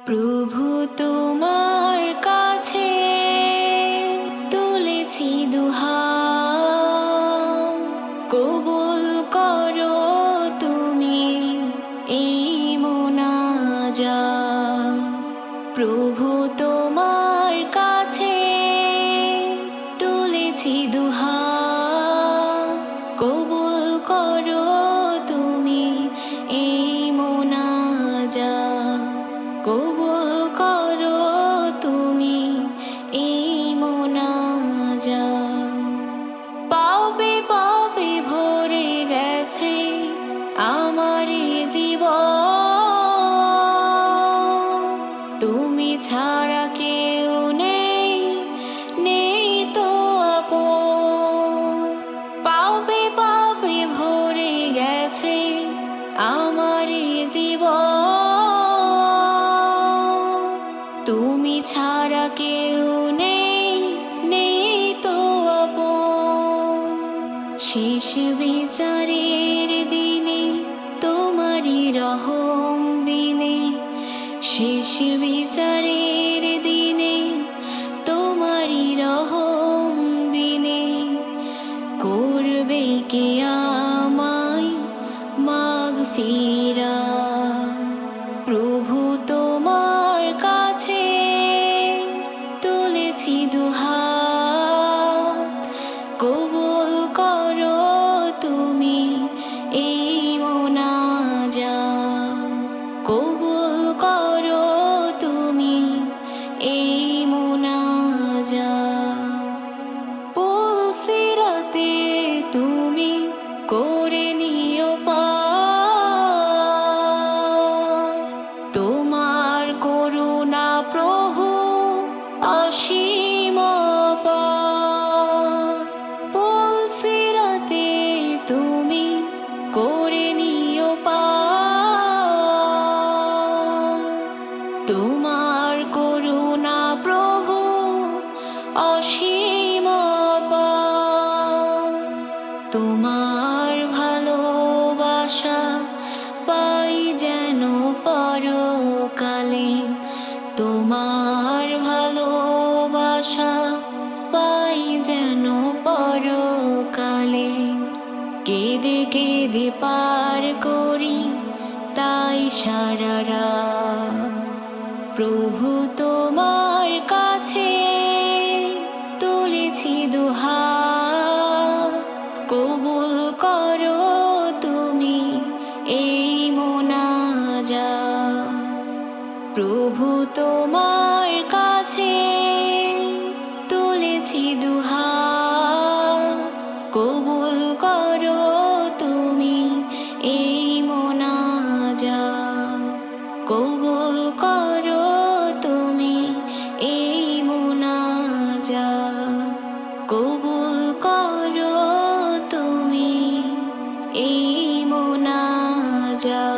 প্রভু তোমার কাছে তুলেছি দুহাত, কবুল করো তুমি এই মোনাজাত। প্রভু তোমার কাছে তুলেছি দুহাত, কবুল করো তুমি এই মোনাজাত। কবুল করো তুমি এই মোনাজাত। পাপে পাপে ভরে গেছে আমার জীবন, তুমি ছাড়া কেউ নেই, নেই তো আপন। পাপে পাপে ভরে গেছে আমার জীবন, তুমি ছাড়া কেউ নেই, নেই তো আপন। শেষ বিচারের দিনে তোমারই রহম বিনে, শেষ বিচারের দিনে তোমারই রহম বিনে, করবে কে আমায় মাগফিরাত। প্রভু তোমার কাছে তুলেছি দুহাত, কবুল করো তুমি এই মোনাজাত। কবুল করো তুমি এই মোনাজাত। পুলসিরাতে তুমি করে নিও পার, তোমার করুণা প্রভু অসীম অপার। পুলসিরাতে তুমি করে নিও পার, তোমার করুণা প্রভু অসীম অপার। তোমার ভালোবাসা পাই যেন পরকালে, তোমার ভালোবাসা পাই যেন পরকালে। কেঁদে কেঁদে পার করি তাই সারা রাত। প্রভু তোমার কাছে তুলেছি দুহাত, কবুল করো তুমি এই মোনাজাত। প্রভু তোমার কাছে তুলেছি দুহাত, কবুল করো তুমি এই মোনাজাত। কবুল করো তুমি এই মোনাজাত। কবুল করো তুমি এই মোনাজাত।